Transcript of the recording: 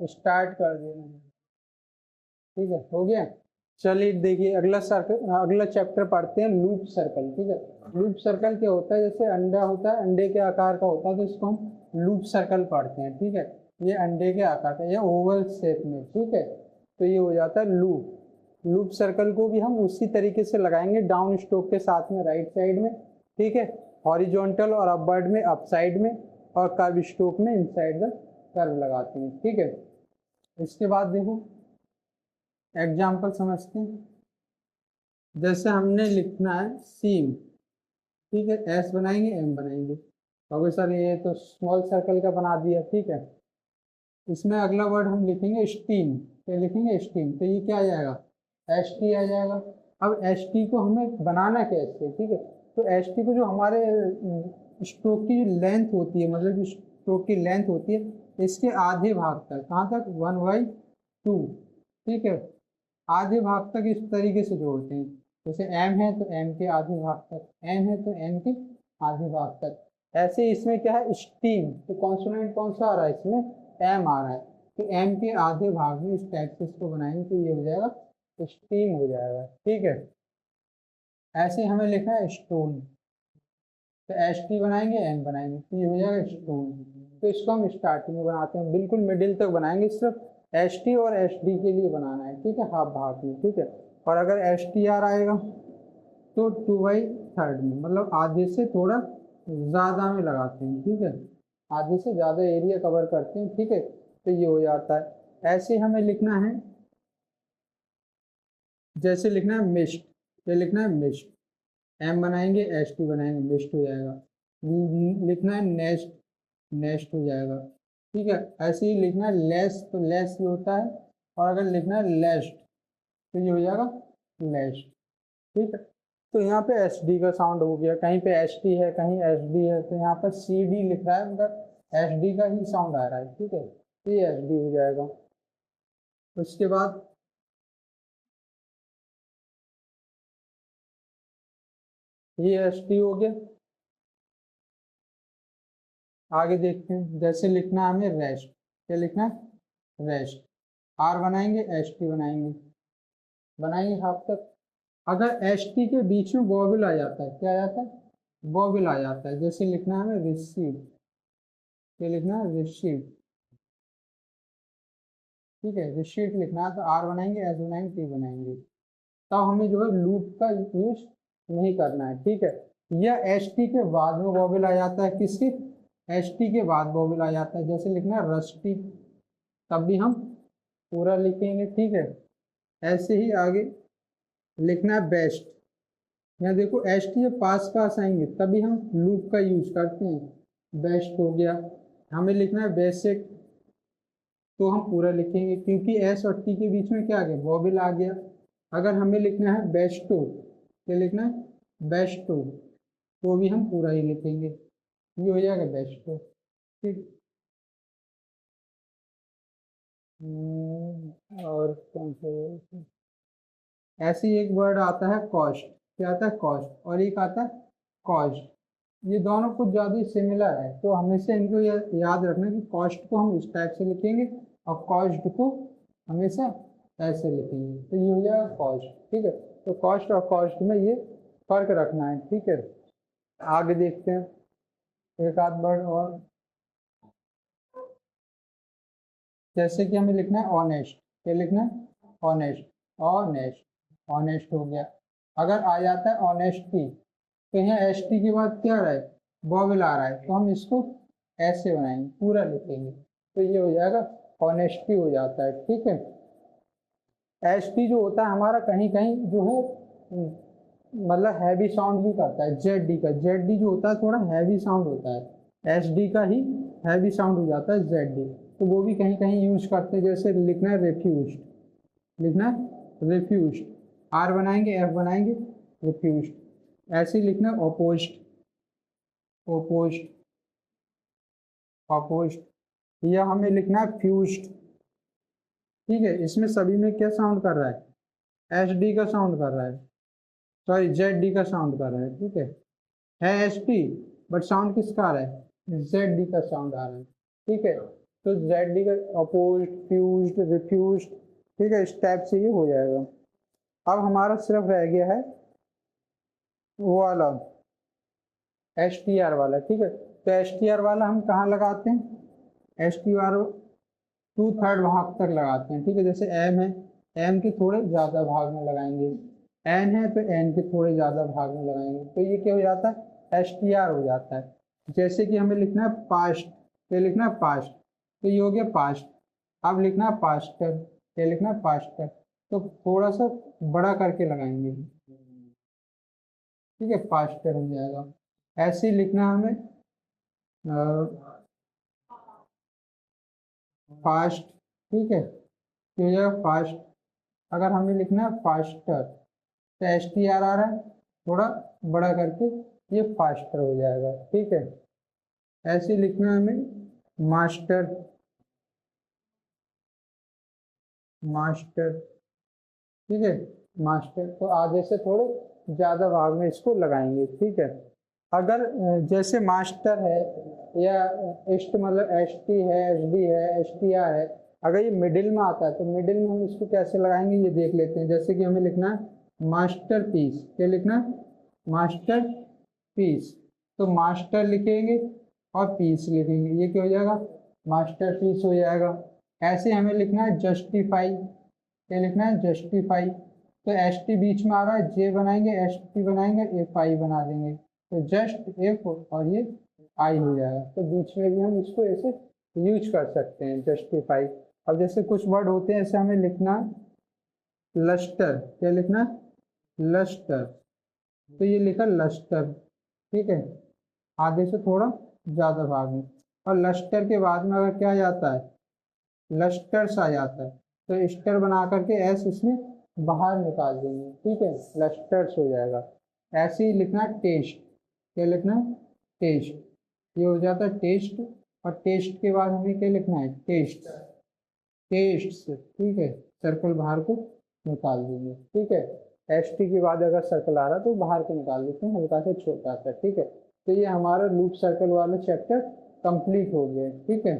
Start कर देना। ठीक है, हो गया। चलिए देखिए अगला सर्कल, अगला चैप्टर पढ़ते हैं लूप सर्कल। ठीक है, लूप सर्कल क्या होता है, जैसे अंडा होता है, अंडे के आकार का होता है, तो इसको हम लूप सर्कल पढ़ते हैं। ठीक है, ये अंडे के आकार का, ये ओवल शेप में। ठीक है, तो ये हो जाता है लूप। लूप सर्कल को भी हम उसी तरीके से लगाएंगे, डाउन स्ट्रोक के साथ में राइट साइड में। ठीक है, हॉरिजॉन्टल और अपवर्ड में अप साइड में, और कर्व स्ट्रोक में इनसाइड द कर्व लगाते हैं। ठीक है, इसके बाद देखो एग्जाम्पल समझते हैं। जैसे हमने लिखना है सीम। ठीक है, एस बनाएंगे, एम बनाएंगे। तो सर ये तो स्मॉल सर्कल का बना दिया। ठीक है, इसमें अगला वर्ड हम लिखेंगे स्टीम। क्या लिखेंगे? स्टीम। तो ये क्या आ जाएगा? एस टी आ जाएगा। अब एस टी को हमें बनाना कैसे? ठीक है, तो एस टी को जो हमारे स्ट्रोक की लेंथ होती है, मतलब जो स्ट्रोक की लेंथ होती है, इसके आधे भाग तक, कहाँ तक? 1/2। ठीक है, आधे भाग तक इस तरीके से जोड़ते हैं। जैसे एम है तो एम के आधे भाग तक, एन है तो एन के आधे भाग तक। ऐसे इसमें क्या है? स्टीम। तो कॉन्सोनेंट कौन सा आ रहा है इसमें? एम आ रहा है। तो एम के आधे भाग में इस टाइप से इसको बनाएंगे तो ये हो जाएगा स्टीम हो जाएगा। ठीक है, ऐसे हमें लिखना है स्टोन। तो एस टी बनाएंगे, एम बनाएंगे, तो ये हो जाएगा स्टोन। तो इसको हम स्टार्टिंग में बनाते हैं, बिल्कुल मिडिल तक बनाएंगे, सिर्फ एस टी और एस डी के लिए बनाना है। ठीक है, हाफ भाग में। ठीक है, और अगर एस टी आर आएगा तो 2/3 में, मतलब आधे से थोड़ा ज़्यादा में लगाते हैं। ठीक है, आधे से ज़्यादा एरिया कवर करते हैं। ठीक है, तो ये हो जाता है। ऐसे हमें लिखना है, जैसे लिखना है मिस्ट। ये लिखना है मिस्ट, एम बनाएंगे, एस टी बनाएंगे, मिस्ट हो जाएगा। लिखना है नेस्ट, नेस्ट हो जाएगा। ठीक है, ऐसे ही लिखना है लेस, तो लेस ये होता है। और अगर लिखना है लेस्ट तो ये हो जाएगा लेस्ट। ठीक है, तो यहाँ पे एस डी का साउंड हो गया, कहीं पे एस टी है, कहीं एस डी है, तो यहाँ पर सी डी लिख रहा है, मगर एस डी का ही साउंड आ रहा है। ठीक है, तो ये एस डी हो जाएगा। उसके बाद ये एस टी हो गया। आगे देखते हैं, जैसे लिखना है हमें रेस्ट। क्या लिखना है? रेस्ट। आर बनाएंगे, एस टी बनाएंगे, बनाएंगे हाफ तक। अगर एस टी के बीच में वॉवेल आ जाता है, क्या आ जाता है? वॉवेल आ जाता है। जैसे लिखना है हमें रिसीव। क्या लिखना है? रिसीव। ठीक है, रिसीव लिखना है, तो आर बनाएंगे, एस बनाएंगे, टी बनाएंगे। तब हमें जो है लूप का यूज नहीं करना है। ठीक है, यह एस टी के बाद में वॉवेल आ जाता है। किसके? एस टी के बाद वॉवेल आ जाता है। जैसे लिखना है रस्टी, तब भी हम पूरा लिखेंगे। ठीक है, ऐसे ही आगे लिखना है बेस्ट। यहाँ देखो एस टी पास पास आएंगे तभी हम लूप का यूज करते हैं। बेस्ट हो गया। हमें लिखना है बेसिक, तो हम पूरा लिखेंगे, क्योंकि एस और टी के बीच में क्या आ गया? वॉवेल आ गया। अगर हमें लिखना है बेस्टो, क्या लिखना है? बेस्टो, तो भी हम पूरा ही लिखेंगे, ये हो जाएगा बेस्टो। ठीक। और कौन सा? ऐसे ही एक वर्ड आता है कॉस्ट। क्या आता है? कॉस्ट। और एक आता है कॉस्ट। ये दोनों कुछ ज़्यादा ही सिमिलर है, तो हमेशा इनको याद रखना कि कॉस्ट को हम इस टाइप से लिखेंगे और कॉस्ट को हमेशा ऐसे लिखेंगे, तो ये हो जाएगा कॉस्ट। ठीक है, तो कॉस्ट और कॉस्ट में ये फर्क रखना है। ठीक है, आगे देखते हैं एक आध वर्ड और। जैसे कि हमें लिखना है ऑनेस्ट। क्या लिखना है? ऑनेस्ट, ऑनेस्ट, ऑनेस्ट हो गया। अगर आ जाता है ऑनेस्टी, तो यहाँ एस टी के बाद क्या आ रहा है? वॉवेल आ रहा है, तो हम इसको ऐसे बनाएंगे, पूरा लिखेंगे, तो ये हो जाएगा ऑनेस्टी हो जाता है। ठीक है, एस टी जो होता है हमारा कहीं कहीं जो है मतलब हैवी साउंड भी करता है। जेड डी का, जेड डी जो होता है थोड़ा हैवी साउंड होता है, एस डी का ही हैवी साउंड हो जाता है जेड डी, तो वो भी कहीं कहीं यूज करते हैं। जैसे लिखना है रेफ्यूज, लिखना है रिफ्यूज, आर बनाएंगे, एफ बनाएंगे, रिफ्यूज। ऐसे ही लिखना है ओपोस्ट, ओपोस्ट, अपोस्ट। या हमें लिखना है फ्यूज्ड। ठीक है, इसमें सभी में क्या साउंड कर रहा है? एस डी का साउंड कर रहा है, सॉरी जेड डी का साउंड कर रहा है। ठीक है एस टी, बट साउंड किसका आ रहा है? जेड डी का साउंड आ रहा है। ठीक है, तो जेड का अपोज्ड, फ्यूज्ड, रिफ्यूज्ड, ठीक है, इस टाइप से ये हो जाएगा। अब हमारा सिर्फ रह गया है वो वाला एस टी आर वाला, ठीक है। तो एस टी आर वाला हम कहाँ लगाते हैं, एस टी आर 2/3 भाग तक लगाते हैं, ठीक है। जैसे एम है, एम के थोड़े ज़्यादा भाग में लगाएंगे, एन है तो एन के थोड़े ज़्यादा भाग में लगाएंगे, तो ये क्या हो जाता है, एस टी आर हो जाता है। जैसे कि हमें लिखना है पास्ट, ये लिखना है पास्ट, तो ये हो गया पास्ट। अब लिखना है पास्टर, ये लिखना है पास्टर, तो थोड़ा सा बड़ा करके लगाएंगे, ठीक है, पास्टर हो जाएगा। ऐसे ही लिखना है हमें फास्ट, ठीक है, ये हो जाएगा फास्ट। अगर हमें लिखना है फास्टर तो एस टी आर आ रहा है, थोड़ा बड़ा करके ये फास्टर हो जाएगा, ठीक है। ऐसे लिखना है हमें मास्टर, मास्टर, ठीक है, मास्टर। तो आधे से थोड़े ज़्यादा भाग में इसको लगाएंगे, ठीक है। अगर जैसे मास्टर है या एस्ट मतलब एस टी है, एच डी है, एस टी आर है, अगर ये मिडिल में आता है तो मिडिल में हम इसको कैसे लगाएंगे ये देख लेते हैं। जैसे कि हमें लिखना है मास्टर पीस, क्या लिखना है, मास्टर पीस, तो मास्टर लिखेंगे और पीस लिखेंगे, ये क्या हो जाएगा, मास्टर पीस हो जाएगा। ऐसे हमें लिखना है जस्टिफाई, क्या लिखना है, जस्टिफाई, तो एस टी बीच में आ रहा है, जे बनाएंगे, एस टी बनाएंगे, एफ आई बना देंगे, तो जस्ट एफ और ये आई हो जाएगा। तो बीच में भी हम इसको ऐसे यूज कर सकते हैं, जस्टिफाई। अब जैसे कुछ वर्ड होते हैं, ऐसे हमें लिखना लस्टर, क्या लिखना, लस्टर, तो ये लिखा लस्टर, ठीक है, आधे से थोड़ा ज़्यादा भाग में। और लस्टर के बाद में अगर क्या आ जाता है, लस्टर्स आ जाता है, तो स्टर बना करके एस इसमें बाहर निकाल देंगे, ठीक है, लस्टर्स हो जाएगा। ऐसे ही लिखना टेस्ट, क्या लिखना है, टेस्ट, ये हो जाता है टेस्ट। और टेस्ट के बाद हमें क्या लिखना है, टेस्ट, टेस्ट, ठीक है, सर्कल बाहर को निकाल देंगे, ठीक है। एस टी के बाद अगर सर्कल आ रहा है तो बाहर को निकाल देते हैं, हल्का से छोटा सा, ठीक है। तो ये हमारा लूप सर्कल वाला चैप्टर कंप्लीट हो गया, ठीक है।